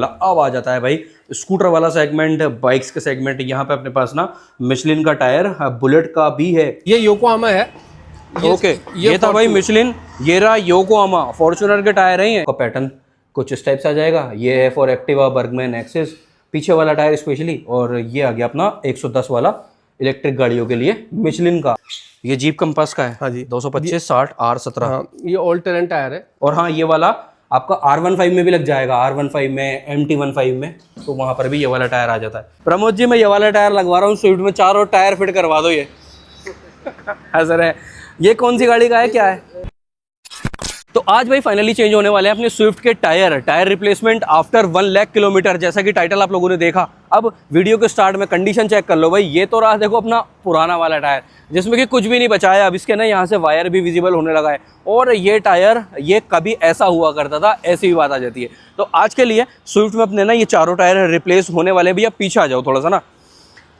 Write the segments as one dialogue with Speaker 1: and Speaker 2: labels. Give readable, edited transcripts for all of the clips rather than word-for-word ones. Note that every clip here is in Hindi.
Speaker 1: अब आ जाता है भाई स्कूटर वाला सेगमेंट, बाइक्स के सेगमेंट। यहाँ पे अपने पास ना मिशलिन का टायर, बुलेट का भी है।
Speaker 2: ये योकोहामा है।
Speaker 1: ओके, ये था भाई मिशलिन, ये रहा योकोहामा। फॉर्च्यूनर के टायर हैं। ये पैटर्न कुछ इस टाइप से आ जाएगा। ये है फॉर एक्टिवा, बर्गमैन, एक्सिस, पीछे वाला टायर स्पेशली। और ये आ गया अपना 110 वाला इलेक्ट्रिक गाड़ियों के लिए मिशलिन का। ये जीप कंपास का है।
Speaker 2: हाँ जी,
Speaker 1: 225 60 R17।
Speaker 2: हाँ, ये ऑल टेरेन टायर है।
Speaker 1: और हाँ, ये वाला आपका R15 में भी लग जाएगा, R15 में, MT15 में, तो वहां पर भी ये वाला टायर आ जाता है। प्रमोद जी, मैं ये वाला टायर लगवा रहा हूँ स्विफ्ट में, चारों टायर फिट करवा दो ये। हाँ सर है। ये कौन सी गाड़ी का है, क्या है? तो आज भाई फाइनली चेंज होने वाले हैं अपने स्विफ्ट के tyre replacement after 1 lakh kilometre, जैसा कि टाइटल आप लोगों ने देखा। अब वीडियो के स्टार्ट में कंडीशन चेक कर लो भाई। ये तो रहा देखो अपना पुराना वाला टायर, जिसमें कि कुछ भी नहीं बचा है। अब इसके ना यहाँ से वायर भी विजिबल होने लगा है। और ये टायर, ये कभी ऐसा हुआ करता था, ऐसी भी बात आ जाती है। तो आज के लिए स्विफ्ट में अपने ना ये चारों टायर रिप्लेस होने वाले। भैया पीछे आ जाओ थोड़ा सा ना।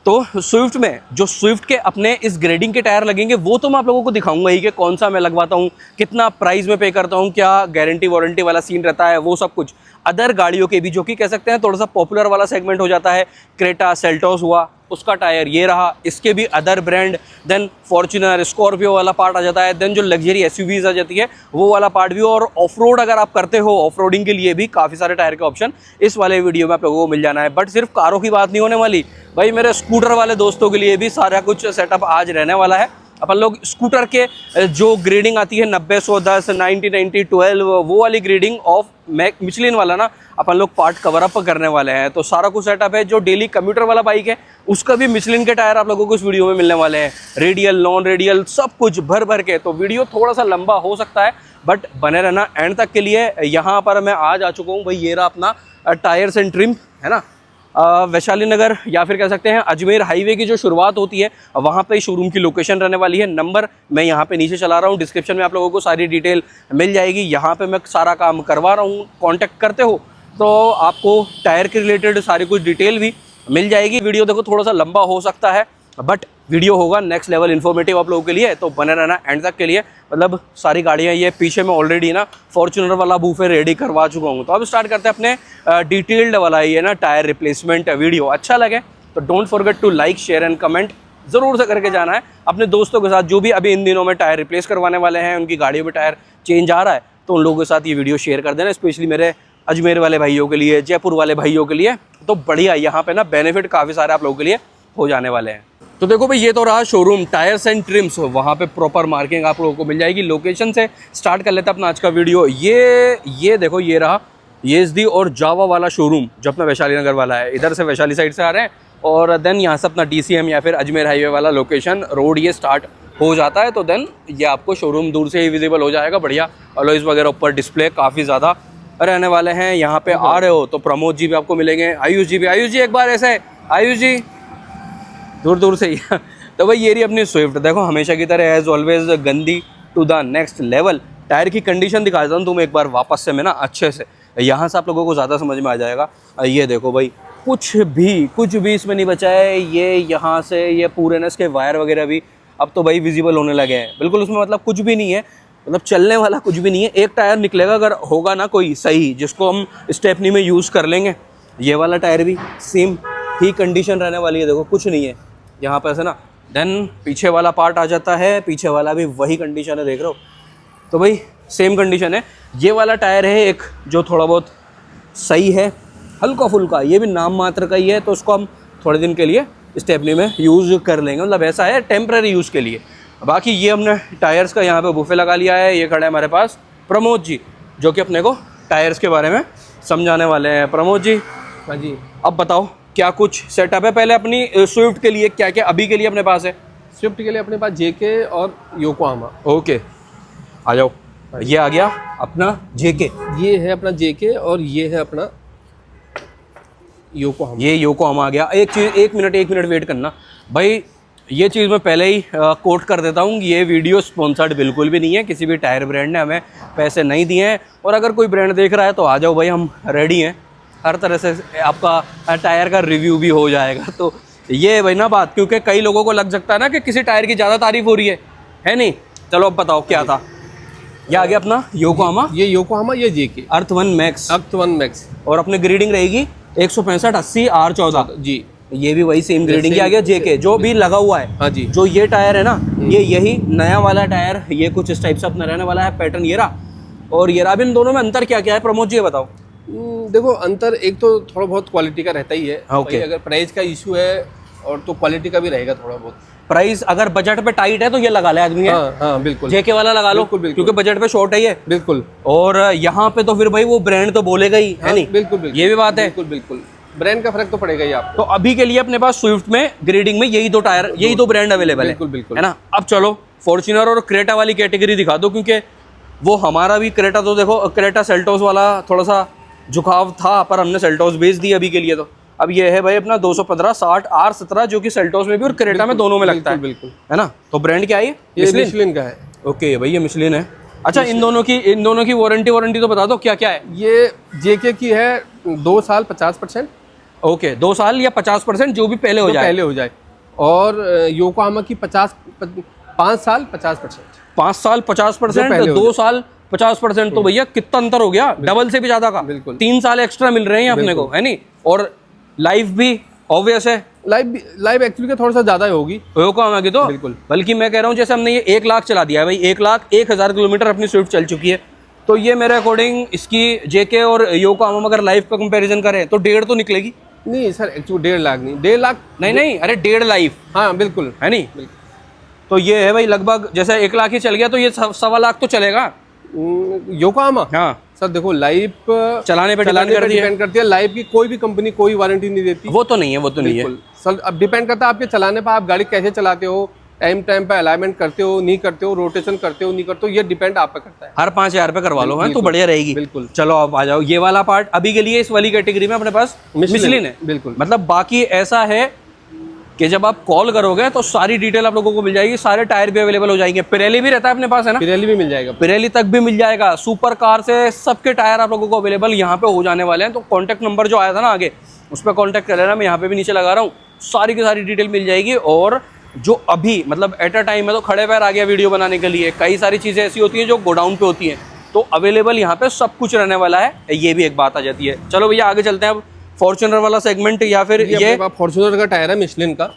Speaker 1: तो स्विफ्ट में जो स्विफ्ट के अपने इस ग्रेडिंग के टायर लगेंगे वो तो मैं आप लोगों को दिखाऊंगा ही, कि कौन सा मैं लगवाता हूँ, कितना प्राइस में पे करता हूँ, क्या गारंटी वारंटी वाला सीन रहता है, वो सब कुछ। अदर गाड़ियों के भी, जो कि कह सकते हैं थोड़ा सा पॉपुलर वाला सेगमेंट हो जाता है, क्रेटा, सेल्टोस हुआ, उसका टायर ये रहा। इसके भी other brand, then Fortuner, Scorpio वाला पार्ट आ जाता है। देन जो लग्जरी एसयूवीज आ जाती है वो वाला पार्ट भी। और ऑफ रोड अगर आप करते हो, ऑफ रोडिंग के लिए भी काफ़ी सारे टायर के ऑप्शन इस वाले वीडियो में आप लोगों को मिल जाना है। बट सिर्फ कारों की बात नहीं होने वाली भाई, मेरे स्कूटर वाले दोस्तों के लिए भी सारा कुछ सेटअप आज रहने वाला है। अपन लोग स्कूटर के जो ग्रेडिंग आती है 90 110 90 90 12, वो वाली ग्रेडिंग ऑफ मिशलिन वाला ना अपन लोग पार्ट कवर अप करने वाले हैं। तो सारा कुछ सेटअप है। जो डेली कम्यूटर वाला बाइक है उसका भी मिशलिन के टायर आप लोगों को इस वीडियो में मिलने वाले हैं, रेडियल, नॉन रेडियल, सब कुछ भर भर के। तो वीडियो थोड़ा सा लंबा हो सकता है, बट बने रहना एंड तक के लिए। यहाँ पर मैं आज आ चुका हूँ भाई, ये रहा अपना टायर्स एंड ट्रिम, है ना। वैशाली नगर या फिर कह सकते हैं अजमेर हाईवे की जो शुरुआत होती है, वहाँ पे शोरूम की लोकेशन रहने वाली है। नंबर मैं यहाँ पे नीचे चला रहा हूँ, डिस्क्रिप्शन में आप लोगों को सारी डिटेल मिल जाएगी। यहाँ पे मैं सारा काम करवा रहा हूँ। कांटेक्ट करते हो तो आपको टायर के रिलेटेड सारी कुछ डिटेल भी मिल जाएगी। वीडियो देखो थोड़ा सा लंबा हो सकता है, बट वीडियो होगा नेक्स्ट लेवल इन्फॉर्मेटिव आप लोगों के लिए। तो बने रहना एंड तक के लिए। मतलब सारी गाड़ियाँ ये पीछे में ऑलरेडी ना फॉर्च्यूनर वाला बूफे रेडी करवा चुका हूँ। तो अब स्टार्ट करते हैं अपने डिटेल्ड वाला ये ना टायर रिप्लेसमेंट वीडियो। अच्छा लगे तो don't forget to like, share and comment ज़रूर से करके जाना है अपने दोस्तों के साथ, जो भी अभी इन दिनों में टायर रिप्लेस करवाने वाले हैं, उनकी गाड़ियों में टायर चेंज आ रहा है, तो उन लोगों के साथ ये वीडियो शेयर कर देना। स्पेशली मेरे अजमेर वाले भाइयों के लिए, जयपुर वाले भाइयों के लिए। तो बढ़िया, यहाँ पे ना बेनिफिट काफ़ी सारे आप लोगों के लिए हो जाने वाले हैं। तो देखो भाई, ये तो रहा शोरूम टायर्स एंड ट्रिम्स। वहाँ पे प्रॉपर मार्किंग आप लोगों को मिल जाएगी। लोकेशन से स्टार्ट कर लेते हैं अपना आज का वीडियो। ये देखो, ये रहा येजदी और जावा वाला शोरूम, जो अपना वैशाली नगर वाला है। इधर से वैशाली साइड से आ रहे हैं और देन यहाँ से अपना DCM या फिर अजमेर हाईवे वाला लोकेशन रोड ये स्टार्ट हो जाता है। तो देन ये आपको शोरूम दूर से ही विजिबल हो जाएगा। बढ़िया अलॉयज़ वगैरह ऊपर डिस्प्ले काफ़ी ज़्यादा रहने वाले हैं। यहाँ पे आ रहे हो तो प्रमोद जी भी आपको मिलेंगे, आयुष जी भी। आयुष जी एक बार ऐसे, आयुष जी दूर दूर से ही। तो भाई ये रही अपनी स्विफ्ट। देखो हमेशा की तरह एज ऑलवेज गंदी to the next level. Tyre की कंडीशन दिखा देता हूँ तुम एक बार वापस से, मैं ना अच्छे से, यहाँ से आप लोगों को ज़्यादा समझ में आ जाएगा। ये देखो भाई, कुछ भी इसमें नहीं बचा है। ये यहाँ से ये पूरे ना इसके वायर वगैरह भी अब तो भाई विजिबल होने लगे हैं बिल्कुल। उसमें मतलब कुछ भी नहीं है, मतलब चलने वाला कुछ भी नहीं है। एक टायर निकलेगा अगर होगा ना कोई सही, जिसको हम स्टेपनी में यूज़ कर लेंगे। ये वाला टायर भी सेम ही कंडीशन रहने वाली है। देखो कुछ नहीं है यहाँ पर से ना। देन पीछे वाला पार्ट आ जाता है, पीछे वाला भी वही कंडीशन है, देख रहे हो। तो भाई सेम कंडीशन है। ये वाला टायर है एक जो थोड़ा बहुत सही है, हल्का फुल्का, ये भी नाम मात्र का ही है। तो उसको हम थोड़े दिन के लिए स्टेपनी में यूज़ कर लेंगे, मतलब ऐसा है टेम्पररी यूज़ के लिए। बाकी ये हमने टायर्स का यहाँ पे बुफे लगा लिया है। ये खड़े हैं हमारे पास प्रमोद जी, जो कि अपने को टायर्स के बारे में समझाने वाले हैं। प्रमोद जी,
Speaker 2: हाँ जी,
Speaker 1: अब बताओ क्या कुछ सेटअप है पहले अपनी स्विफ्ट के लिए, क्या क्या अभी के लिए अपने पास है?
Speaker 2: स्विफ्ट के लिए अपने पास JK और योकोहामा।
Speaker 1: ओके, आ जाओ। ये आ गया अपना JK,
Speaker 2: ये है अपना JK और ये है अपना योकोहामा।
Speaker 1: ये योकोहामा आ गया। एक मिनट वेट करना भाई। ये चीज़ मैं पहले ही कोट कर देता हूँ, ये वीडियो स्पॉन्सर्ड बिल्कुल भी नहीं है। किसी भी टायर ब्रांड ने हमें पैसे नहीं दिए हैं। और अगर कोई ब्रांड देख रहा है तो आ जाओ भाई, हम रेडी हैं। हर तरह से आपका टायर का रिव्यू भी हो जाएगा। तो ये भाई ना बात, क्योंकि कई लोगों को लग सकता है ना कि किसी टायर की ज़्यादा तारीफ हो रही है नहीं। चलो अब बताओ क्या था। ये आ गया अपना योकोहामा
Speaker 2: ये योकोहामा, ये जेके
Speaker 1: अर्थ 1 मैक्स,
Speaker 2: अर्थ 1 मैक्स।
Speaker 1: और अपने ग्रेडिंग रहेगी 165 80 R14।
Speaker 2: जी
Speaker 1: ये भी वही सेम ग्रेडिंग आ गया जेके जो भी लगा हुआ है।
Speaker 2: हाँ जी।
Speaker 1: जो ये टायर है ना, ये यही नया वाला टायर, ये कुछ इस टाइप से अपना रहने वाला है। पैटर्न ये रहा और ये रहा। अब इन दोनों में अंतर क्या क्या है प्रमोद जी, ये बताओ।
Speaker 2: देखो अंतर एक तो थोड़ा बहुत क्वालिटी का रहता ही है।
Speaker 1: ओके।
Speaker 2: भाई अगर प्राइस का इशू है और तो क्वालिटी का भी रहेगा थोड़ा बहुत।
Speaker 1: प्राइस अगर बजट पे टाइट है तो ये लगा ले आदमी है।
Speaker 2: हाँ हाँ बिल्कुल,
Speaker 1: जेके वाला लगा लो,
Speaker 2: बिल्कुल, बिल्कुल।
Speaker 1: क्योंकि बजट पे शॉर्ट है ये।
Speaker 2: बिल्कुल।
Speaker 1: और यहाँ पे तो फिर भाई वो ब्रांड तो बोलेगा ही, है नहीं?
Speaker 2: बिल्कुल बिल्कुल,
Speaker 1: ये भी बात है।
Speaker 2: बिल्कुल बिल्कुल, ब्रांड का फर्क तो पड़ेगा ही आपको।
Speaker 1: तो अभी के लिए अपने पास स्विफ्ट में ग्रेडिंग में यही दो टायर, यही दो ब्रांड अवेलेबल है,
Speaker 2: बिल्कुल बिल्कुल,
Speaker 1: है ना? अब चलो फॉर्च्यूनर और क्रेटा वाली कैटेगरी दिखा दो, क्योंकि वो हमारा भी क्रेटा तो देखो, क्रेटा सेल्टोस वाला थोड़ा सा झुकाव था, पर हमने सेल्टोस बेच दी अभी के लिए। तो अब ये है भाई अपना 215 60 R17 जो कि सेल्टोस में भी और क्रेटा में दोनों में लगता है,
Speaker 2: बिल्कुल,
Speaker 1: है ना? तो ब्रांड क्या है
Speaker 2: ये मिशलिन का है।
Speaker 1: ओके भाई, ये मिशलिन है। अच्छा, इन दोनों की वारंटी तो बता दो क्या क्या है।
Speaker 2: ये जेके की है 2 साल 50%।
Speaker 1: ओके, 2 साल या 50% जो भी पहले हो जाए,
Speaker 2: पहले हो जाए। और योकोहामा की 5 साल 50%।
Speaker 1: 5 साल 50%, 2 साल 50%। तो भैया कितना अंतर हो गया, डबल से भी ज्यादा का।
Speaker 2: बिल्कुल।
Speaker 1: 3 साल एक्स्ट्रा मिल रहे हैं अपने को, है नहीं? और लाइफ भी ऑब्वियस है,
Speaker 2: लाइव एक्चुअली का थोड़ा सा ज्यादा होगी
Speaker 1: योकोहामा की तो।
Speaker 2: बिल्कुल।
Speaker 1: बल्कि मैं कह रहा हूँ जैसे हमने ये 1 लाख चला दिया है भाई, 1,01,000 किलोमीटर अपनी स्विफ्ट चल चुकी है। तो ये मेरे अकॉर्डिंग इसकी जेके और योकोहामा अगर लाइफ का कंपैरिजन करें तो 1.5 तो निकलेगी।
Speaker 2: नहीं सर, एक्चुअली 1.5 लाख नहीं, 1.5 लाख
Speaker 1: नहीं, अरे 1.5 लाइफ,
Speaker 2: हाँ बिल्कुल,
Speaker 1: है नहीं? तो ये है भाई लगभग, जैसे 1 लाख ही चल गया तो ये 1.25 लाख तो चलेगा।
Speaker 2: योकोहामा।
Speaker 1: हाँ
Speaker 2: सर देखो, लाइफ
Speaker 1: चलाने पे डिपेंड
Speaker 2: करती है। लाइफ की कोई भी कंपनी कोई वारंटी नहीं देती।
Speaker 1: वो तो नहीं है, वो तो नहीं है।
Speaker 2: बिल्कुल सर, अब डिपेंड करता है आपके चलाने पर, आप गाड़ी कैसे चलाते हो, टाइम पे अलाइनमेंट करते हो नहीं करते हो, रोटेशन करते हो नहीं करते हो, ये डिपेंड आप पे करता है।
Speaker 1: हर 5,000 पे करवा लो, है तो बढ़िया रहेगी।
Speaker 2: बिल्कुल।
Speaker 1: चलो अब आ जाओ, ये वाला पार्ट अभी के लिए इस वाली कैटेगरी में अपने पास मिशलिन है।
Speaker 2: बिल्कुल।
Speaker 1: मतलब बाकी ऐसा है कि जब आप कॉल करोगे तो सारी डिटेल आप लोगों को मिल जाएगी, सारे टायर भी अवेलेबल हो जाएंगे। पिरेली भी रहता है अपने पास, है ना?
Speaker 2: पिरेली भी मिल जाएगा,
Speaker 1: पिरेली तक भी मिल जाएगा। सुपर कार से सबके टायर आप लोगों को अवेलेबल यहाँ पे हो जाने वाले हैं। तो कॉन्टैक्ट नंबर जो आया था ना आगे, उस पर कॉन्टैक्ट कर लेना, मैं यहाँ पे भी नीचे लगा रहा हूँ, सारी की सारी डिटेल मिल जाएगी। और जो अभी मतलब एट अ टाइम है तो खड़े पैर आ गया वीडियो बनाने के लिए, कई सारी चीज़ें ऐसी होती हैं जो गोडाउन पे होती हैं, तो अवेलेबल यहाँ पे सब कुछ रहने वाला है। ये भी एक बात आ जाती है। चलो भैया आगे चलते हैं अब, फॉर्च्यूनर वाला सेगमेंट या फिर ये
Speaker 2: फॉर्च्यूनर का टायर है मिशलिन का।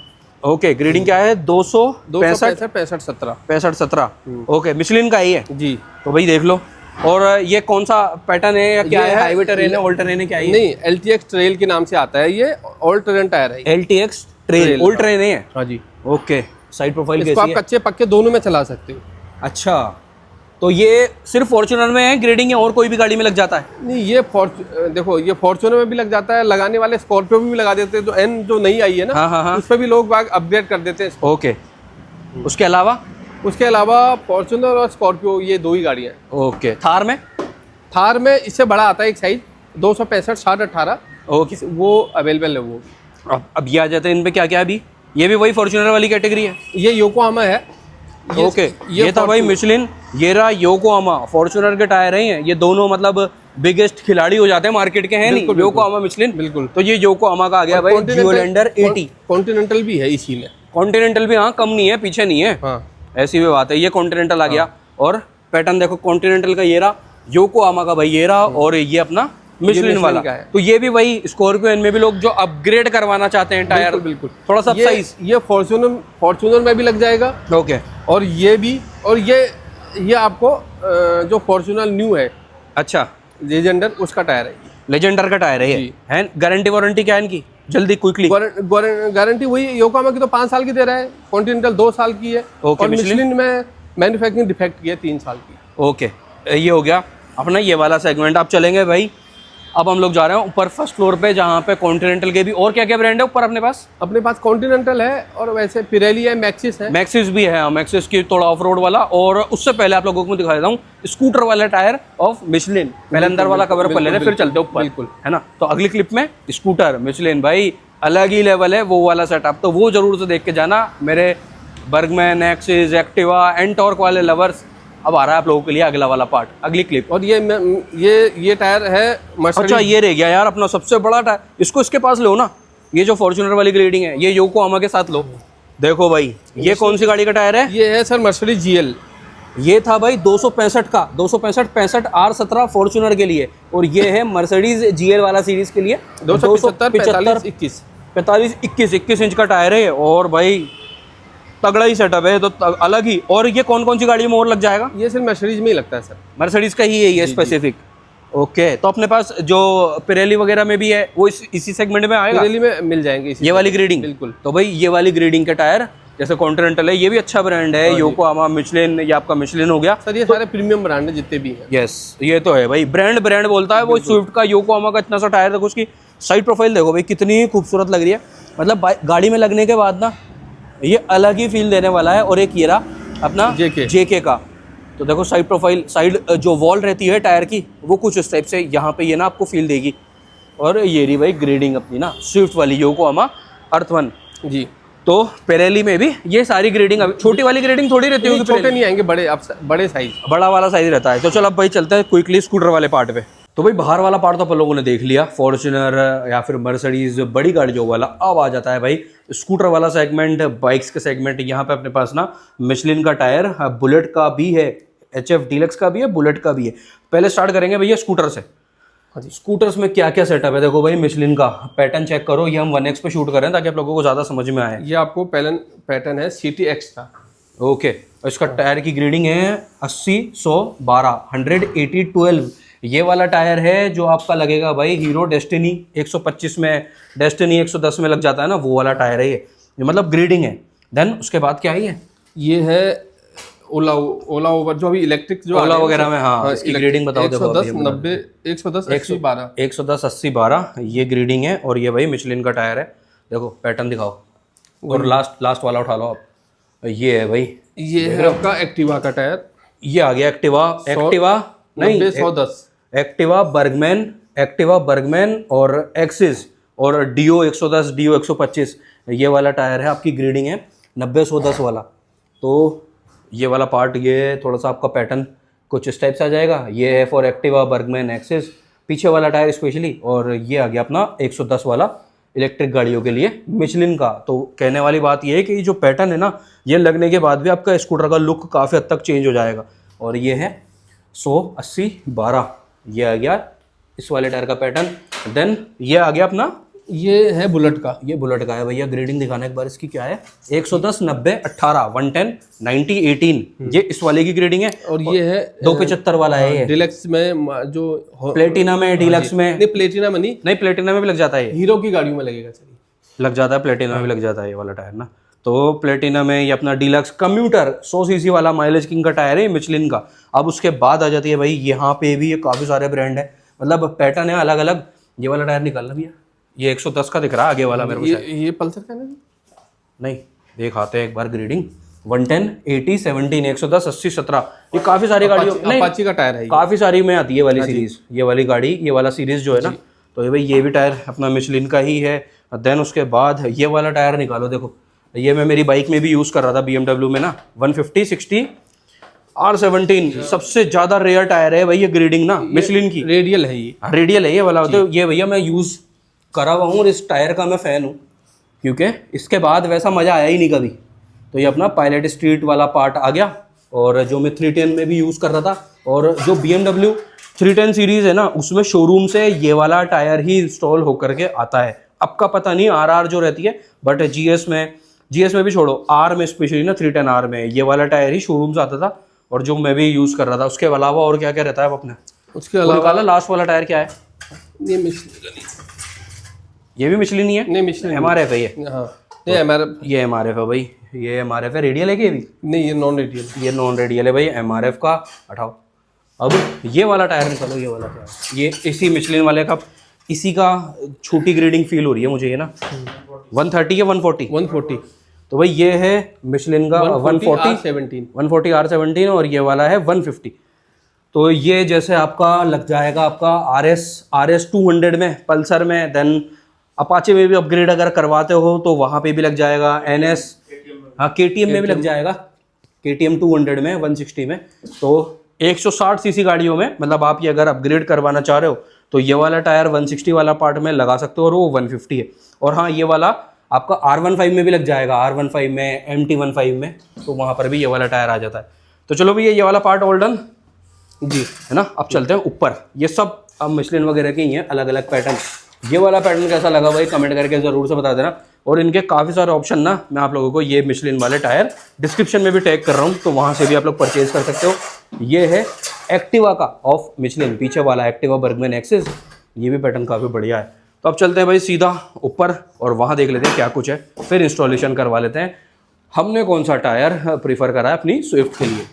Speaker 1: ओके, ग्रेडिंग क्या है? 265
Speaker 2: 65
Speaker 1: 17। ओके, मिशलिन का ही है
Speaker 2: जी।
Speaker 1: तो भाई देख लो। और ये कौन सा पैटर्न है या क्या है? हाईवे टेरेन है, ऑल टेरेन है, क्या है?
Speaker 2: नहीं, LTX ट्रेल के नाम से आता है, ये ऑल टेरेन टायर है।
Speaker 1: LTX ट्रेल, ऑल टेरेन है।
Speaker 2: हाँ जी।
Speaker 1: ओके, साइड प्रोफाइल
Speaker 2: इसको आप
Speaker 1: कैसी है?
Speaker 2: कच्चे पक्के दोनों में चला सकते हो।
Speaker 1: अच्छा, तो ये सिर्फ फॉर्च्यूनर में है ग्रेडिंग है, और कोई भी गाड़ी में लग जाता है?
Speaker 2: नहीं, ये देखो, ये फॉर्च्यूनर में भी लग जाता है, लगाने वाले स्कॉर्पियो में भी लगा देते हैं। जो N जो नई आई है ना,
Speaker 1: हाँ।
Speaker 2: उस पर भी लोग अपग्रेड कर देते हैं।
Speaker 1: ओके, उसके अलावा
Speaker 2: फॉर्च्यूनर और स्कॉर्पियो, ये 2 ही गाड़ियाँ हैं।
Speaker 1: ओके, थार में
Speaker 2: इससे बड़ा आता है एक साइज 265 60 18।
Speaker 1: ओके,
Speaker 2: वो अवेलेबल है वो।
Speaker 1: अब ये आ जाते हैं इन पे क्या क्या अभी? ये भी वही फॉर्च्यूनर वाली कैटेगरी है?
Speaker 2: ये योकोहामा है।
Speaker 1: ओके, ये था भाई मिशलिन, ये रहा योकोहामा। फॉर्च्यूनर के टायर हैं ये दोनों, मतलब बिगेस्ट खिलाड़ी हो जाते हैं मार्केट के, हैं नहीं? Yokohama Michelin.
Speaker 2: बिल्कुल।
Speaker 1: तो ये योकोहामा का आ गया भाई जियोलैंडर 80।
Speaker 2: कॉन्टिनेंटल भी है इसी में।
Speaker 1: कॉन्टिनेंटल भी, हाँ, कम नहीं है, पीछे नहीं है।
Speaker 2: हाँ,
Speaker 1: ऐसी भी बात है। ये कॉन्टिनेंटल आ गया। और पैटर्न देखो, कॉन्टिनेंटल का ये रहा, योकोहामा का भाई ये रहा, और ये अपना मिशलिन वाला
Speaker 2: का है।
Speaker 1: तो ये भी वही स्कॉर्पियो एन में भी लोग जो अपग्रेड करवाना चाहते हैं टायर,
Speaker 2: बिल्कुल
Speaker 1: थोड़ा सा साइज,
Speaker 2: ये फॉर्च्यूनर में भी लग जाएगा।
Speaker 1: ओके,
Speaker 2: और ये भी, और ये आपको जो फॉर्च्यूनर न्यू है,
Speaker 1: अच्छा,
Speaker 2: लेजेंडर, उसका टायर है।
Speaker 1: लेजेंडर का टायर है ये, है? गारंटी वारंटी क्या है इनकी? जल्दी क्विकली।
Speaker 2: गारंटी वही, योकोहामा की तो 5 साल की दे रहा है, कॉन्टिनेंटल 2 साल की है।
Speaker 1: ओके,
Speaker 2: और मिशलिन में मैन्युफैक्चरिंग डिफेक्ट की है 3 साल की।
Speaker 1: ओके, ये हो गया अपना ये वाला सेगमेंट। आप चलेंगे भाई, अब हम लोग जा रहे हैं ऊपर फर्स्ट फ्लोर पे, जहाँ पे कॉन्टिनेंटल के भी और क्या क्या ब्रांड है ऊपर अपने पास?
Speaker 2: अपने पास कॉन्टिनेंटल है, और वैसे पिरेली है, मैक्सिस है।
Speaker 1: मैक्सिस भी है, मैक्सिस की थोड़ा ऑफ रोड वाला। और उससे पहले आप लोगों को दिखा देता हूँ स्कूटर वाला टायर ऑफ मिशलिन। पहले अंदर वाला कवर पर ले रहे, फिर चलते ऊपर,
Speaker 2: बिल्कुल,
Speaker 1: है ना? तो अगली क्लिप में स्कूटर मिशलिन, भाई अलग ही लेवल है वो वाला सेटअप, तो वो जरूर से देख के जाना मेरे बर्गमैन, एक्सिस, एक्टिवा, एंटॉर्क वाले लवर्स। अब आ रहा है आप लोगों के लिए अगला वाला पार्ट, अगली क्लिप।
Speaker 2: और ये टायर है मर्सिडीज।
Speaker 1: अच्छा, ये रह गया यार अपना सबसे बड़ा टायर, इसको इसके पास लो ना। ये जो फॉर्च्यूनर वाली ग्रेडिंग है, ये योकोहामा के साथ लो। देखो भाई, ये कौन सी गाड़ी का टायर है?
Speaker 2: ये है सर मर्सिडीज GL।
Speaker 1: ये था भाई 265 का, 265 R17 फॉर्च्यूनर के लिए, और ये है मर्सिडीज GL वाला सीरीज के लिए
Speaker 2: 275 45 21
Speaker 1: 45 21 इंच का टायर है, और भाई तगड़ा ही सेटअप है, तो अलग ही। और ये कौन कौन सी गाड़ियों में और लग जाएगा?
Speaker 2: ये सिर्फ मर्सिडीज में ही लगता है सर।
Speaker 1: मर्सिडीज का ही है ये स्पेसिफिक। ओके, तो अपने पास जो पिरेली वगैरह में भी है वो इसी सेगमेंट में आएगा,
Speaker 2: पिरेली में मिल जाएंगे
Speaker 1: ये वाली ग्रेडिंग।
Speaker 2: बिल्कुल।
Speaker 1: तो भाई ये वाली ग्रेडिंग के टायर, जैसे कॉन्टिनेंटल है, ये भी अच्छा ब्रांड है, योकोहामा, मिशलिन, ये आपका मिशलिन हो गया
Speaker 2: सर। ये सारे प्रीमियम ब्रांड है जितने भी हैं।
Speaker 1: यस, ये तो है भाई, ब्रांड बोलता है वो। स्विफ्ट का योकोहामा का इतना सा टायर देखो, उसकी साइड प्रोफाइल देखो भाई कितनी खूबसूरत लग रही है। मतलब गाड़ी में लगने के बाद ना ये अलग ही फील देने वाला है। और एक ये रहा अपना जेके का, तो देखो साइड प्रोफाइल, साइड जो वॉल रहती है टायर की, वो कुछ इस टाइप से यहाँ पे ये ना आपको फील देगी। और ये रही भाई ग्रेडिंग अपनी ना स्विफ्ट वाली योकोहामा अर्थ1
Speaker 2: जी।
Speaker 1: तो पेरेली में भी ये सारी ग्रेडिंग, छोटी वाली ग्रेडिंग थोड़ी रहती होगी,
Speaker 2: छोटे नहीं आएंगे, बड़े अब बड़े साइज,
Speaker 1: बड़ा वाला साइज रहता है। तो चलो अब भाई चलते हैं क्विकली स्कूटर वाले पार्ट पे। तो भाई बाहर वाला पार्ट तो अपन लोगों ने देख लिया, फॉर्च्यूनर या फिर मर्सिडीज बड़ी गाड़ी जो वाला। अब आ जाता है भाई स्कूटर वाला सेगमेंट, बाइक्स का सेगमेंट। यहाँ पे अपने पास ना मिशलिन का टायर, बुलेट का भी है, HF डीलक्स का भी है, बुलेट का भी है। पहले स्टार्ट करेंगे भैया स्कूटर से। स्कूटर्स में क्या क्या सेटअप है देखो भाई, मिशलिन का पैटर्न चेक करो। ये हम 1X पे शूट कर रहे हैं ताकि आप लोगों को ज़्यादा समझ में आए।
Speaker 2: ये आपको पैटर्न है CTX का।
Speaker 1: ओके, इसका टायर की ग्रेडिंग है 80 112 180/12। ये वाला टायर है जो आपका लगेगा भाई हीरो डेस्टिनी 125 में, डेस्टिनी 110 में लग जाता है ना, वो वाला टायर है ये मतलब ग्रेडिंग है। देन उसके बाद क्या है
Speaker 2: ये है ओला ओवर, जो अभी इलेक्ट्रिक जो
Speaker 1: ओला वगैरह में। हाँ, इसकी ग्रेडिंग बताओ।
Speaker 2: 110 90 110 80 12
Speaker 1: 110 80 12 ये ग्रेडिंग है। और ये भाई मिशलिन का टायर है, देखो पैटर्न दिखाओ। और लास्ट वाला उठा लो आप, ये है भाई,
Speaker 2: ये है आपका एक्टिवा का टायर।
Speaker 1: ये आ गया एक्टिवा नहीं
Speaker 2: 110
Speaker 1: एक्टिवा बर्गमैन और एक्सिस और डियो 110 डियो 125, ये वाला टायर है। आपकी ग्रेडिंग है 90-110 वाला। तो ये वाला पार्ट, ये थोड़ा सा आपका पैटर्न कुछ इस टाइप से आ जाएगा। ये है फॉर एक्टिवा बर्गमैन एक्सिस, पीछे वाला टायर स्पेशली। और ये आ गया अपना 110 वाला इलेक्ट्रिक गाड़ियों के लिए मिशलिन का। तो कहने वाली बात ये है कि जो पैटर्न है ना, ये लगने के बाद भी आपका स्कूटर का लुक काफ़ी हद तक चेंज हो जाएगा। और ये है 100-80-12, ये आ गया इस वाले टायर का पैटर्न। देन ये आ गया अपना,
Speaker 2: ये है बुलेट का।
Speaker 1: ये बुलेट का है भैया। ग्रेडिंग दिखाने एक बार इसकी क्या है, 110 90 18 110 90 18, ये इस वाले की ग्रेडिंग है।
Speaker 2: और ये है
Speaker 1: 275 वाला है ये
Speaker 2: डीलक्स में, जो
Speaker 1: प्लेटिना में, डीलक्स में
Speaker 2: नहीं, प्लेटिना में नहीं,
Speaker 1: प्लेटिना में भी लग जाता है,
Speaker 2: हीरो की गाड़ियों में लगेगा सर,
Speaker 1: लग जाता है प्लेटिना में भी लग जाता है ये वाला टायर ना। तो प्लेटिना में ये अपना डीलक्स कम्यूटर 100 सीसी वाला माइलेज किंग का टायर है मिशलिन का। अब उसके बाद आ जाती है भाई यहाँ पे भी ये काफ़ी सारे ब्रांड है, मतलब पैटर्न है अलग अलग। ये वाला टायर निकालना भैया, ये 110 का दिख रहा है आगे वाला मेरे को।
Speaker 2: ये पल्सर का
Speaker 1: नहीं, दिखाते हैं एक बार ग्रेडिंग 110 80 17 110 80 17। ये काफ़ी सारी गाड़ियों,
Speaker 2: अपाची का टायर है,
Speaker 1: काफ़ी सारी में आती है वाली सीरीज, ये वाली गाड़ी, ये वाला सीरीज जो है ना। तो ये भाई ये भी टायर अपना मिशलिन का ही है। देन उसके बाद ये वाला टायर निकालो, देखो ये मैं मेरी बाइक में भी यूज़ कर रहा था BMW में ना, 150/60 R17 सबसे ज़्यादा रेयर टायर है भाई ये ग्रेडिंग ना मिशलिन की।
Speaker 2: रेडियल है ये,
Speaker 1: रेडियल है ये वाला। तो ये भैया मैं यूज़ करा हुआ हूँ और इस टायर का मैं फ़ैन हूँ, क्योंकि इसके बाद वैसा मज़ा आया ही नहीं कभी। तो ये अपना पायलट स्ट्रीट वाला पार्ट आ गया। और जो मैं 310 में भी यूज़ कर रहा था, और जो BMW 310 सीरीज़ है ना, उसमें शोरूम से ये वाला टायर ही इंस्टॉल होकर के आता है। अब का पता नहीं RR जो रहती है, बट GS में भी छोड़ो, R में स्पेशली ना 310R में ये वाला टायर ही शोरूम से आता था, और जो मैं भी यूज़ कर रहा था। उसके अलावा और क्या क्या रहता है अपने,
Speaker 2: उसके अलावा
Speaker 1: लास्ट वाला टायर क्या है?
Speaker 2: ये मिशलिन का नहीं,
Speaker 1: ये भी मिशलिन ही है?
Speaker 2: नहीं मिशलिन
Speaker 1: MRF है ये।
Speaker 2: हाँ, नहीं MRF,
Speaker 1: ये MRF है भाई, ये MRF है। रेडियल है कि ये भी?
Speaker 2: नहीं, ये नॉन रेडियल,
Speaker 1: ये नॉन रेडियल है भाई MRF का। हटाओ अब ये वाला टायर निकालो, ये वाला टायर, ये इसी मिशलिन वाले का, इसी का छोटी ग्रेडिंग फील हो रही है मुझे ये ना। 130 या 140? तो भाई ये है मिशलिन का 140 R17 और ये वाला है 150। तो ये जैसे आपका लग जाएगा आपका RS 200 में, पल्सर में। देन अपाचे में भी अपग्रेड अगर करवाते हो तो वहाँ पे भी लग जाएगा। NS, हाँ KTM में भी लग जाएगा, KTM 200 में 160 में। तो 160 सीसी गाड़ियों में, मतलब आप ये अगर अपग्रेड करवाना चाह रहे हो तो ये वाला टायर 160 वाला पार्ट में लगा सकते हो, और वो 150 है। और हाँ, ये वाला आपका R15 में भी लग जाएगा, R15 में, MT15 में, तो वहाँ पर भी ये वाला टायर आ जाता है। तो चलो भैया ये वाला पार्ट ऑल डन
Speaker 2: जी।
Speaker 1: है ना। अब चलते हैं ऊपर। ये सब अब मिशलिन वगैरह के ही हैं, अलग अलग पैटर्न। ये वाला पैटर्न कैसा लगा भाई कमेंट करके ज़रूर से बता देना। और इनके काफ़ी सारे ऑप्शन ना मैं आप लोगों को ये मिशलिन वाले टायर डिस्क्रिप्शन में भी टैग कर रहा हूँ, तो वहाँ से भी आप लोग परचेज कर सकते हो। ये है एक्टिवा का ऑफ मिशलिन, पीछे वाला एक्टिवा बर्गमैन एक्सिस। ये भी पैटर्न काफ़ी बढ़िया है। तो अब चलते हैं भाई सीधा ऊपर और वहाँ देख लेते हैं क्या कुछ है, फिर इंस्टॉलेशन करवा लेते हैं। हमने कौन सा टायर प्रीफर करा है अपनी स्विफ्ट के लिए।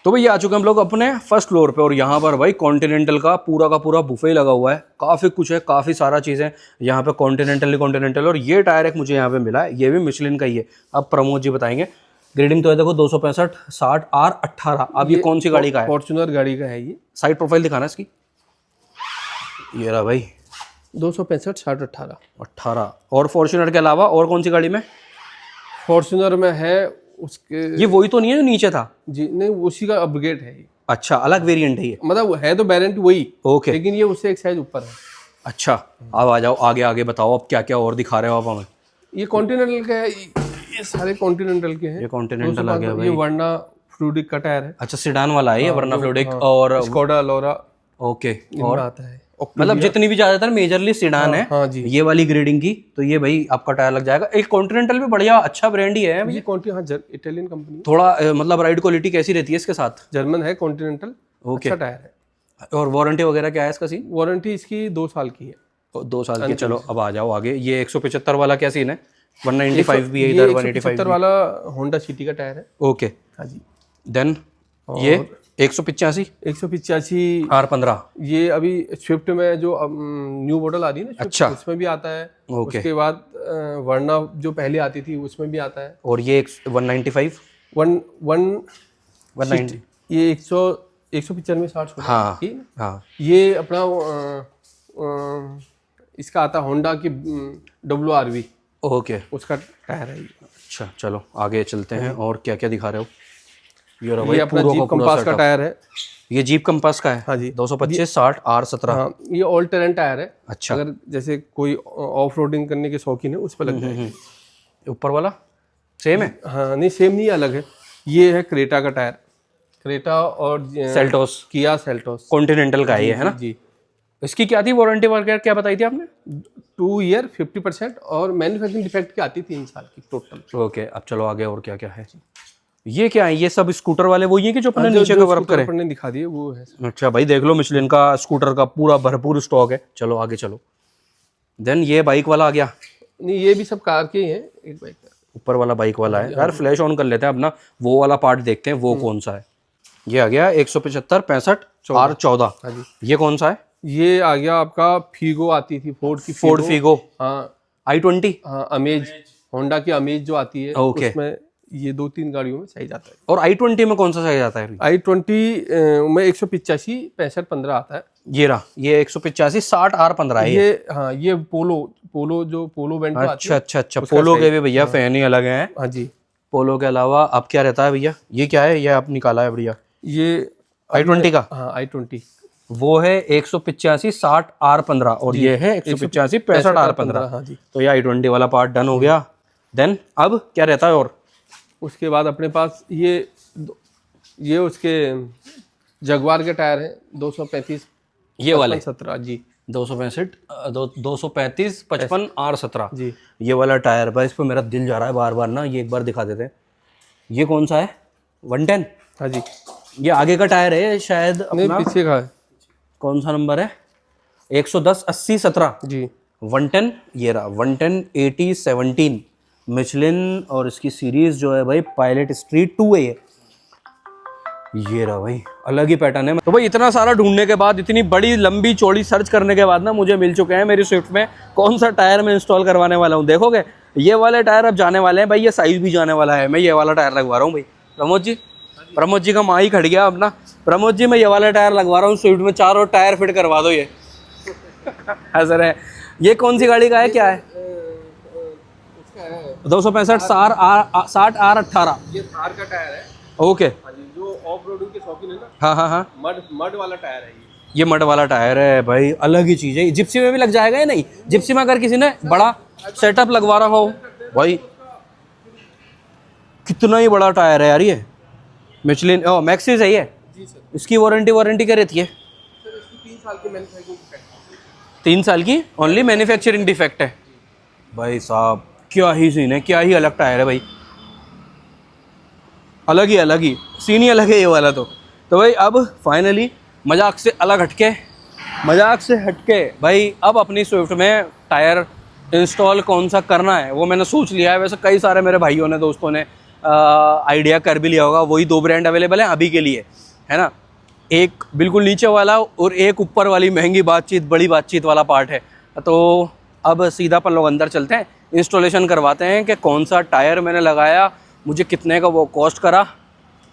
Speaker 1: तो भैया आ चुके हैं हम लोग अपने फर्स्ट फ्लोर पे और यहाँ पर भाई कॉन्टिनेंटल का पूरा बुफे लगा हुआ है। काफ़ी कुछ है, काफ़ी सारा चीज़ें यहाँ पे कॉन्टिनेंटल। और ये टायर एक मुझे यहाँ पे मिला है, ये भी मिशलिन का ही है। अब प्रमोद जी बताएंगे। ग्रेडिंग तो है देखो 265 60 R18। अब ये कौन सी गाड़ी का है?
Speaker 2: फॉर्च्यूनर गाड़ी का है ये।
Speaker 1: साइड प्रोफाइल दिखाना इसकी। ये रहा भाई
Speaker 2: 265 60 18।
Speaker 1: 18। और फॉर्च्यूनर के अलावा और कौन सी गाड़ी में?
Speaker 2: फॉर्च्यूनर में है उसके,
Speaker 1: ये वही तो नहीं है जो नीचे था?
Speaker 2: जी नहीं, उसी का अपग्रेड है ये।
Speaker 1: अच्छा, अलग वेरिएंट है ये?
Speaker 2: मतलब है तो वेरिएंट वही,
Speaker 1: ओके,
Speaker 2: लेकिन ये उससे एक साइज ऊपर है।
Speaker 1: अच्छा, अब आ जाओ आगे आगे बताओ अब क्या क्या और दिखा रहे हो आप हमें।
Speaker 2: ये कॉन्टिनेंटल का है, ये सारे कॉन्टिनेंटल के हैं।
Speaker 1: ये कॉन्टिनेंटल आ गया भाई।
Speaker 2: ये वर्ना फ्लूडिक का टायर है।
Speaker 1: अच्छा, सिडान वाला है ये, वरना फ्लूडिक और
Speaker 2: स्कोडा लोरा
Speaker 1: ओके।
Speaker 2: और आता है,
Speaker 1: मतलब जितनी भी ज्यादातर मेजरली सिडान है
Speaker 2: हाँ जी।
Speaker 1: ये वाली ग्रेडिंग की, तो ये भाई आपका टायर लग जाएगा। एक कॉन्टिनेंटल भी बढ़िया अच्छा ब्रांड ही है
Speaker 2: ये हाँ इटालियन कंपनी।
Speaker 1: थोड़ा मतलब राइड क्वालिटी कैसी रहती है इसके साथ?
Speaker 2: जर्मन है कॉन्टिनेंटल,
Speaker 1: ओके।
Speaker 2: अच्छा टायर है।
Speaker 1: और वारंटी वगैरह क्या है इसका सीन?
Speaker 2: वारंटी इसकी 2 साल की है।
Speaker 1: 2 साल की। चलो अब आ जाओ आगे। ये 175 वाला क्या सीन है? 195 भी है इधर, 185
Speaker 2: वाला होंडा सिटी का टायर है।
Speaker 1: ओके
Speaker 2: हाँ जी।
Speaker 1: देन ये 185 R15
Speaker 2: ये अभी स्विफ्ट में जो न्यू मॉडल आ रही है ना,
Speaker 1: अच्छा,
Speaker 2: उसमें भी आता है।
Speaker 1: ओके।
Speaker 2: उसके बाद वर्ना जो पहले आती थी उसमें भी आता है।
Speaker 1: और ये 195 190
Speaker 2: ये 195 60
Speaker 1: हाँ
Speaker 2: ठीक है ना?
Speaker 1: हाँ।
Speaker 2: ये अपना इसका आता है होंडा की WRV,
Speaker 1: ओके,
Speaker 2: उसका टायर है ये।
Speaker 1: अच्छा चलो आगे चलते हैं। और क्या क्या दिखा रहे हो?
Speaker 2: ये अपना जीप कंपास का टायर है।
Speaker 1: ये जीप कंपास का है?
Speaker 2: हाँ जी।
Speaker 1: 225 60 R17।
Speaker 2: हाँ, ये ऑल टेरेन टायर है।
Speaker 1: अच्छा,
Speaker 2: अगर जैसे कोई ऑफ रोडिंग करने के शौकीन है उस पर लग जाएगा।
Speaker 1: ऊपर वाला सेम है?
Speaker 2: हाँ नहीं, सेम नहीं, अलग है। ये है क्रेटा का टायर, क्रेटा और
Speaker 1: सेल्टोस,
Speaker 2: किया सेल्टोस
Speaker 1: कॉन्टिनेंटल का है ना
Speaker 2: जी।
Speaker 1: इसकी क्या थी वारंटी वगैरह, क्या बताई थी आपने?
Speaker 2: 2 ईयर 50% और मैन्युफैक्चरिंग डिफेक्ट की आती 3 साल की टोटल।
Speaker 1: ओके, अब चलो आगे और क्या क्या है। ये क्या है? ये सब स्कूटर वाले वही है कि जो अपने नीचे कवर अप करे?
Speaker 2: अपने दिखा दिए वो है।
Speaker 1: अच्छा भाई देख लो मिशलिन का स्कूटर का पूरा भरपूर स्टॉक है। चलो आगे चलो। देन ये बाइक वाला आ गया?
Speaker 2: नहीं, ये भी सब कार के ही हैं। एक बाइक का
Speaker 1: ऊपर वाला बाइक वाला है यार। फ्लैश ऑन कर लेते हैं अपना, वो वाला पार्ट देखते हैं वो कौन सा है। ये आ गया 175 65 R14।
Speaker 2: हाँ जी।
Speaker 1: ये कौन सा है?
Speaker 2: ये आ गया आपका फीगो आती थी, फोर्ड की
Speaker 1: फोर्ड फीगो।
Speaker 2: हाँ
Speaker 1: i20।
Speaker 2: हाँ, अमेज, होंडा की अमेज जो आती है,
Speaker 1: ओके।
Speaker 2: उसमें ये 2-3 गाड़ियों में सही जाता है।
Speaker 1: और i20 में कौन सा सही जाता है?
Speaker 2: i20 में 185 65 15 आता है।
Speaker 1: ये रहा, ये 185 60 R15 है
Speaker 2: ये हाँ, ये पोलो जो पोलो बैंड
Speaker 1: अच्छा अच्छा अच्छा। पोलो के भी भैया फैन ही अलग हैं।
Speaker 2: हाँ जी।
Speaker 1: पोलो के अलावा अब क्या रहता है भैया? ये क्या है? ये आप निकाला है भैया?
Speaker 2: ये
Speaker 1: i20 का?
Speaker 2: हाँ, i20
Speaker 1: वो है 185 60 R15 और ये है 185 65 R15।
Speaker 2: हाँ जी।
Speaker 1: तो ये i20 वाला पार्ट डन हो गया। देन अब क्या रहता है? और
Speaker 2: उसके बाद अपने पास ये उसके जगवार के टायर हैं 235
Speaker 1: ये वाले
Speaker 2: 17 जी।
Speaker 1: 265 235 55 R17
Speaker 2: जी।
Speaker 1: ये वाला टायर भाई, इस पर मेरा दिल जा रहा है बार बार ना। ये एक बार दिखा देते हैं। ये कौन सा है? 110?
Speaker 2: हाँ जी।
Speaker 1: ये आगे का टायर है शायद
Speaker 2: नहीं,
Speaker 1: अपना।
Speaker 2: पीछे का है।
Speaker 1: कौन सा नंबर है? 110 80 17
Speaker 2: जी।
Speaker 1: 110। ये रहा 110 80 17 मिशलिन। और इसकी सीरीज जो है भाई पायलट स्ट्रीट 2 है ये रहा भाई, अलग ही पैटर्न है। तो भाई इतना सारा ढूंढने के बाद, इतनी बड़ी लंबी चौड़ी सर्च करने के बाद ना मुझे मिल चुके हैं मेरी स्विफ्ट में कौन सा टायर मैं इंस्टॉल करवाने वाला हूँ। देखोगे ये वाले टायर अब जाने वाले हैं भाई, ये साइज भी जाने वाला है। मैं ये वाला टायर लगवा रहा हूँ भाई। प्रमोद जी का माँ ही खड़ गया अपना। प्रमोद जी मैं ये वाला टायर लगवा रहा हूँ स्विफ्ट में, चारों टायर फिट करवा दो ये। सर है ये कौन सी गाड़ी का है? क्या है? 265 60 R18।
Speaker 2: ये थार का टायर है।
Speaker 1: ओके।
Speaker 2: जो ऑफ रोडिंग के शौकीन है ना,
Speaker 1: हाँ हाँ हाँ,
Speaker 2: मड वाला टायर है
Speaker 1: ये मड वाला टायर है भाई, अलग ही चीज़ है। जिप्सी में भी लग जाएगा या नहीं? जिप्सी में अगर किसी ने बड़ा सेटअप लगवा रहा हो भाई, कितना ही बड़ा टायर है यार ये। मिचलिन ओ मैक्सी सही है।
Speaker 2: जी सर।
Speaker 1: इसकी वारंटी क्या रहती है?
Speaker 2: सर इसकी 3 साल की मैन्युफैक्चरिंग डिफेक्ट।
Speaker 1: 3 साल की ओनली मैन्युफैक्चरिंग डिफेक्ट है। भाई साहब क्या ही सीन है, क्या ही अलग टायर है भाई, अलग ही सीन ही अलग है ये वाला। तो भाई अब फाइनली मजाक से हटके भाई अब अपनी स्विफ्ट में टायर इंस्टॉल कौन सा करना है वो मैंने सोच लिया है। वैसे कई सारे मेरे भाइयों ने, दोस्तों ने आइडिया कर भी लिया होगा। वही 2 ब्रांड अवेलेबल हैं अभी के लिए, है ना। एक बिल्कुल नीचे वाला और एक ऊपर वाली महंगी बड़ी बातचीत वाला पार्ट है। तो अब सीधा अपन लोग अंदर चलते हैं, इंस्टॉलेशन करवाते हैं कि कौन सा टायर मैंने लगाया, मुझे कितने का वो कॉस्ट करा,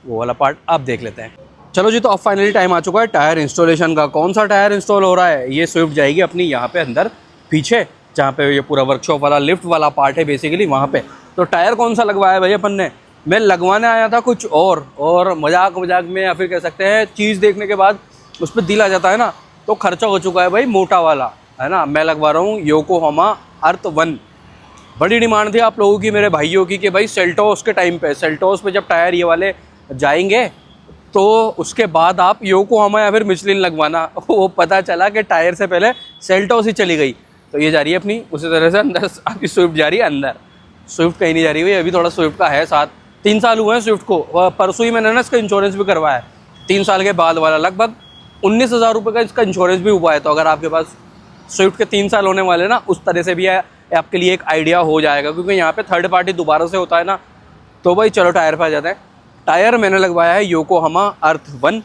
Speaker 1: वो वाला पार्ट आप देख लेते हैं। चलो जी, तो अब फाइनली टाइम आ चुका है टायर इंस्टॉलेशन का। कौन सा टायर इंस्टॉल हो रहा है? ये स्विफ्ट जाएगी अपनी यहाँ पे अंदर पीछे, जहाँ पे ये पूरा वर्कशॉप वाला लिफ्ट वाला पार्ट है बेसिकली, वहाँ पे। तो टायर कौन सा लगवाया भाई अपन ने? मैं लगवाने आया था कुछ और मजाक में, या फिर कह सकते हैं चीज़ देखने के बाद उस पर दिल आ जाता है ना, तो खर्चा हो चुका है भाई मोटा वाला, है ना। मैं लगवा रहा हूँ योकोहामा अर्थ 1। बड़ी डिमांड थी आप लोगों की, मेरे भाइयों की, कि भाई सेल्टोस के टाइम पे, सेल्टोस पे जब टायर ये वाले जाएंगे तो उसके बाद आप योकोहामा या फिर मिचलिन लगवाना। वो पता चला कि टायर से पहले सेल्टोस ही चली गई। तो ये जा रही है अपनी उसी तरह से अंदर, आपकी स्विफ्ट जा रही है अंदर। स्विफ्ट कहीं नहीं जा रही भाई, अभी थोड़ा स्विफ्ट का है साथ। 3 साल हुए हैं स्विफ्ट को, परसों ही मैंने ना इसका इंश्योरेंस भी करवाया है, 3 साल के बाद वाला। लगभग 19,000 रुपये का इसका इंश्योरेंस भी हुआ है। तो अगर आपके पास स्विफ्ट के 3 साल होने वाले ना, उस तरह से भी है, आपके लिए एक आइडिया हो जाएगा, क्योंकि यहाँ पे थर्ड पार्टी दोबारा से होता है ना। तो भाई चलो टायर पे आ जाते हैं। टायर मैंने लगवाया है योकोहामा अर्थ 1।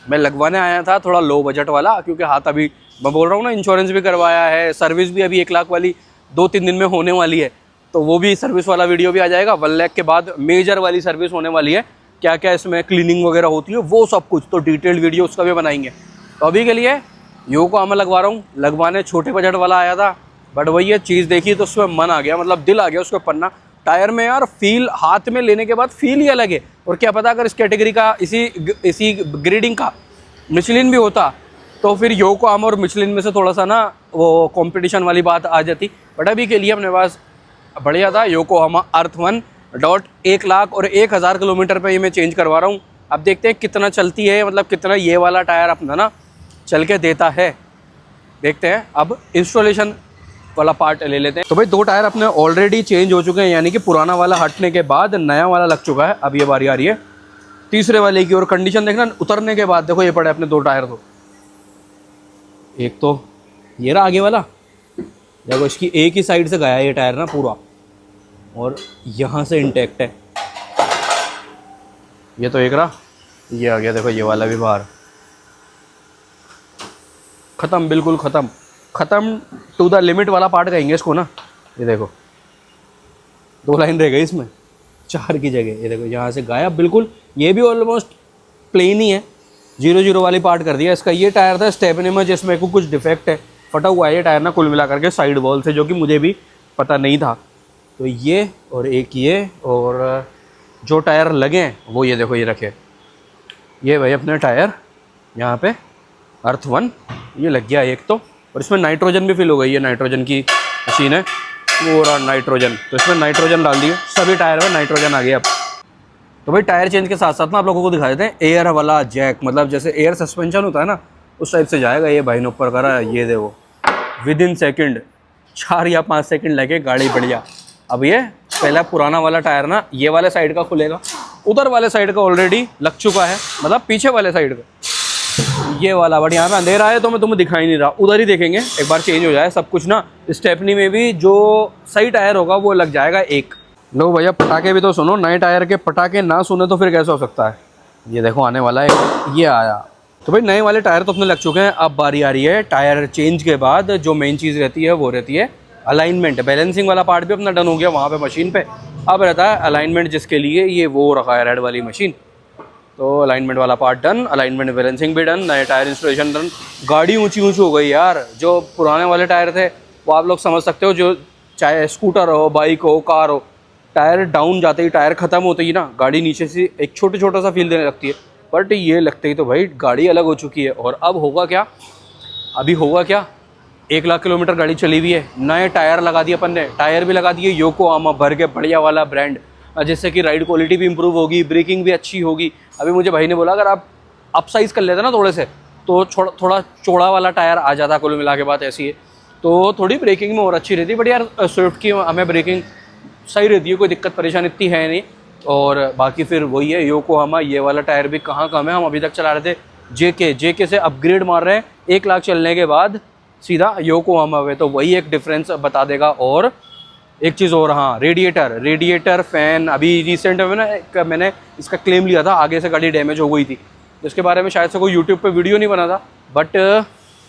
Speaker 1: मैं लगवाने आया था थोड़ा लो बजट वाला, क्योंकि हाथ अभी मैं बोल रहा हूँ ना, इंश्योरेंस भी करवाया है, सर्विस भी अभी 1 लाख वाली 2-3 दिन में होने वाली है। तो वो भी सर्विस वाला वीडियो भी आ जाएगा। 1 लाख के बाद मेजर वाली सर्विस होने वाली है, क्या क्या इसमें क्लीनिंग वगैरह होती है वो सब कुछ, तो डिटेल्ड वीडियो उसका भी बनाएंगे। तो अभी के लिए योकोहामा लगवा रहा हूँ। लगवाने छोटे बजट वाला आया था, बट वही ये चीज़ देखी तो उसमें मन आ गया, मतलब दिल आ गया उसको पन्ना। टायर में यार फील, हाथ में लेने के बाद फील ही अलग है। और क्या पता अगर इस कैटेगरी का, इसी ग्रेडिंग का मिचलिन भी होता तो फिर योकोहामा और मिचलिन में से थोड़ा सा ना वो कंपटीशन वाली बात आ जाती। बट अभी के लिए अपने पास बढ़िया था योकोहामा अर्थ 1 1 लाख और 1,000 किलोमीटर पे ये मैं चेंज करवा रहा हूँ। अब देखते हैं कितना चलती है, मतलब कितना ये वाला टायर अपना ना चल के देता है, देखते हैं। अब इंस्टॉलेशन वाला पार्ट ले लेते हैं। तो भाई 2 टायर अपने ऑलरेडी चेंज हो चुके हैं, यानी कि पुराना वाला हटने के बाद नया वाला लग चुका है। अब ये बारी आ रही है तीसरे वाले की, और कंडीशन देखना उतरने के बाद। देखो ये पड़े अपने 2 टायर, तो एक तो ये रहा आगे वाला, देखो इसकी एक ही साइड से गया ये टायर ना पूरा, और यहाँ से इंटैक्ट है। ये तो एक रहा, ये आ गया, देखो ये वाला भी बाहर, ख़त्म, बिल्कुल ख़त्म टू द लिमिट वाला पार्ट कहेंगे इसको ना। ये देखो 2 लाइन रह गई इसमें, 4 की जगह। ये देखो यहाँ से गायब बिल्कुल। ये भी ऑलमोस्ट प्लेन ही है, 0-0 वाली पार्ट कर दिया इसका। ये टायर था स्टेपनी में जिसमें को कुछ डिफेक्ट है, फटा हुआ है ये टायर ना कुल मिला करके साइड वॉल से, जो कि मुझे भी पता नहीं था। तो ये और एक ये, और जो टायर लगे हैं वो ये देखो, ये रखे ये भाई अपने टायर यहाँ पे अर्थ 1 ये लग गया एक तो। और इसमें नाइट्रोजन भी फिल हो गई है, नाइट्रोजन की मशीन है, पूरा नाइट्रोजन। तो इसमें नाइट्रोजन डाल दिए, सभी टायर में नाइट्रोजन आ गया अब। तो भाई टायर चेंज के साथ साथ ना आप लोगों को दिखा देते हैं एयर वाला जैक, मतलब जैसे एयर सस्पेंशन होता है ना, उस टाइप से जाएगा। ये भाई ने ऊपर करा है, ये देखो विदिन सेकंड 4 या 5 सेकंड लगे, गाड़ी बढ़िया। अब ये पहला पुराना वाला टायर ना ये वाले साइड का खुलेगा, उधर वाले साइड का ऑलरेडी लग चुका है, मतलब पीछे वाले साइड का ये वाला। बट यहाँ पे अंधेरा है तो मैं तुम्हें दिखाई नहीं रहा, उधर ही देखेंगे एक बार चेंज हो जाए सब कुछ ना। स्टेपनी में भी जो सही टायर होगा वो लग जाएगा एक। लो भैया पटाखे भी तो सुनो, नए टायर के पटाखे ना सुने तो फिर कैसे हो सकता है। ये देखो आने वाला है, ये आया। तो भाई नए वाले टायर तो अपने लग चुके हैं। अब बारी आ रही है टायर चेंज के बाद जो मेन चीज़ रहती है वो रहती है अलाइनमेंट। बैलेंसिंग वाला पार्ट भी अपना डन हो गया वहाँ पे मशीन पे। अब रहता है अलाइनमेंट, जिसके लिए ये वो रखा है रेड वाली मशीन। तो अलाइनमेंट वाला पार्ट डन, अलाइनमेंट बैलेंसिंग भी डन, नए टायर इंस्टॉलेशन डन। गाड़ी ऊंची हो गई यार। जो पुराने वाले टायर थे वो आप लोग समझ सकते हो, जो चाहे स्कूटर हो, बाइक हो, कार हो, टायर डाउन जाते ही, टायर ख़त्म होते ही ना गाड़ी नीचे से एक छोटा सा फील देने लगती है। बट ये लगते ही तो भाई गाड़ी अलग हो चुकी है। और अब होगा क्या, अभी होगा क्या, 1 लाख किलोमीटर गाड़ी चली हुई है, नए टायर लगा दिए अपन ने। टायर भी लगा दिए योकोहामा भर के बढ़िया वाला ब्रांड, जिससे कि राइड क्वालिटी भी इंप्रूव होगी, ब्रेकिंग भी अच्छी होगी। अभी मुझे भाई ने बोला अगर आप अप साइज़ कर लेते ना थोड़े से, तो थोड़ा चौड़ा वाला टायर आ जाता, कुल मिला के बात ऐसी है, तो थोड़ी ब्रेकिंग में और अच्छी रहती। बट यार स्विफ्ट की हमें ब्रेकिंग सही रहती है, कोई दिक्कत परेशानी इतनी है नहीं। और बाकी फिर वही है योकोहामा, ये वाला टायर भी कहाँ कम है। हम अभी तक चला रहे थे जेके से अपग्रेड मार रहे हैं 1 लाख चलने के बाद सीधा योकोहामा में, तो वही एक डिफरेंस बता देगा। और एक चीज़ और, हाँ, रेडिएटर फ़ैन अभी रिसेंट में ना मैंने इसका क्लेम लिया था, आगे से गाड़ी डैमेज हो गई थी, जिसके बारे में शायद से कोई यूट्यूब पे वीडियो नहीं बना था। बट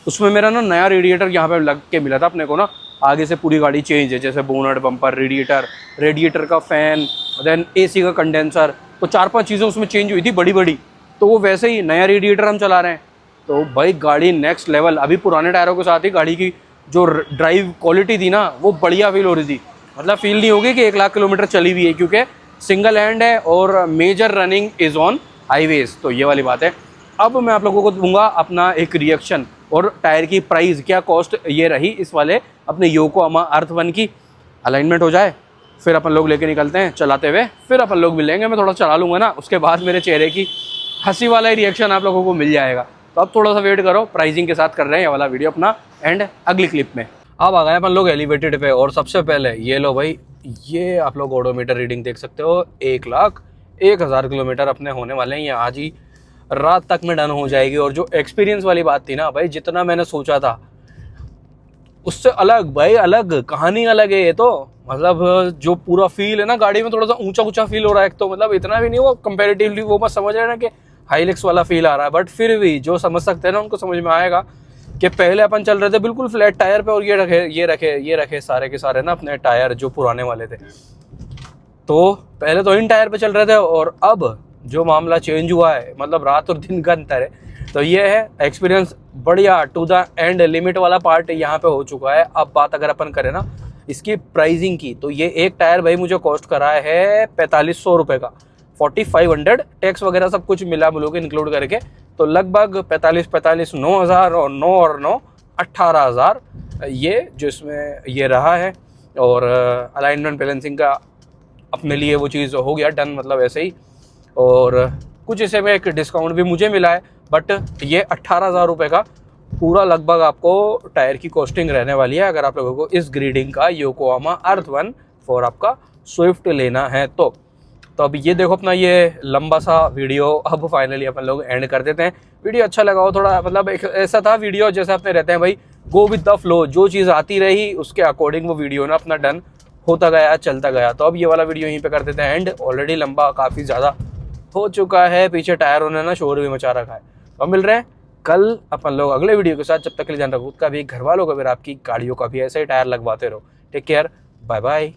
Speaker 1: उसमें मेरा ना नया रेडिएटर यहाँ पे लग के मिला था अपने को ना, आगे से पूरी गाड़ी चेंज है, जैसे बोनट, बम्पर, रेडिएटर का फ़ैन, देन एसी का कंडेंसर, तो 4-5 चीज़ें उसमें चेंज हुई थी बड़ी बड़ी। तो वो वैसे ही नया रेडिएटर हम चला रहे हैं, तो भाई गाड़ी नेक्स्ट लेवल। अभी पुराने टायरों के साथ ही गाड़ी की जो ड्राइव क्वालिटी थी ना, वो बढ़िया फील हो रही थी। मतलब फील नहीं होगी कि 1 लाख किलोमीटर चली हुई है, क्योंकि सिंगल हैंड है और major running is on highways, तो ये वाली बात है। अब मैं आप लोगों को दूंगा अपना एक रिएक्शन और टायर की प्राइस, क्या कॉस्ट ये रही इस वाले अपने योकोहामा अर्थ 1 की। अलाइनमेंट हो जाए फिर अपन लोग लेके निकलते हैं चलाते हुए, फिर अपन लोग मिलेंगे। मैं थोड़ा चला लूँगा ना, उसके बाद मेरे चेहरे की हंसी वाला ही रिएक्शन आप लोगों को मिल जाएगा। तो अब थोड़ा सा वेट करो, प्राइसिंग के साथ कर रहे हैं ये वाला वीडियो अपना एंड अगली क्लिप में। अब आ गए अपन लोग एलिवेटेड पे, और सबसे पहले ये लो भाई, ये आप लोग ओडोमीटर रीडिंग देख सकते हो। 1,01,000 किलोमीटर अपने होने वाले हैं, ये आज ही रात तक में डन हो जाएगी। और जो एक्सपीरियंस वाली बात थी ना भाई, जितना मैंने सोचा था उससे अलग भाई, अलग कहानी अलग है ये तो। मतलब जो पूरा फील है ना गाड़ी में, थोड़ा सा ऊंचा ऊंचा फील हो रहा है एक तो, मतलब इतना भी नहीं वो कंपैरेटिवली वो मत समझ रहे ना कि हाईलेक्स वाला फील आ रहा है, बट फिर भी जो समझ सकते हैं ना उनको समझ में आएगा कि पहले अपन चल रहे थे बिल्कुल फ्लैट टायर पे, और ये रखे सारे के सारे ना अपने टायर जो पुराने वाले थे। तो पहले तो इन टायर पे चल रहे थे, और अब जो मामला चेंज हुआ है, मतलब रात और दिन का अंतर है। तो ये है एक्सपीरियंस बढ़िया टू द एंड लिमिट वाला पार्ट यहाँ पे हो चुका है। अब बात अगर अपन करें ना इसकी प्राइसिंग की, तो ये एक टायर भाई मुझे कॉस्ट करा है 4500 रुपये का, 4500, टैक्स वगैरह सब कुछ मिला के इंक्लूड करके, तो लगभग 45 9,000 और 9 18,000 ये जो इसमें ये रहा है। और अलाइनमेंट बैलेंसिंग का अपने लिए वो चीज़ हो गया डन, मतलब ऐसे ही। और कुछ इसे में एक डिस्काउंट भी मुझे मिला है, बट ये 18,000 रुपये का पूरा लगभग आपको टायर की कॉस्टिंग रहने वाली है, अगर आप लोगों को इस ग्रेडिंग का योकोहामा अर्थ 1 फॉर आपका स्विफ्ट लेना है तो। अब ये देखो अपना ये लंबा सा वीडियो अब फाइनली अपन लोग एंड कर देते हैं। वीडियो अच्छा लगा हो थोड़ा, मतलब एक ऐसा था वीडियो जैसे अपने रहते हैं भाई, गो विद द फ्लो, जो चीज़ आती रही उसके अकॉर्डिंग वो वीडियो ना अपना डन होता गया, चलता गया। तो अब ये वाला वीडियो यहीं पे कर देते हैं एंड, ऑलरेडी लंबा काफ़ी ज़्यादा हो चुका है, पीछे टायरों ने ना शोर भी मचा रखा है। तो मिल रहे हैं कल अपन लोग अगले वीडियो के साथ। जब तक के लिए ध्यान रखो खुद का भी, घर वालों का भी, आपकी गाड़ियों का भी, ऐसे ही टायर लगवाते रहो। Take care, bye bye.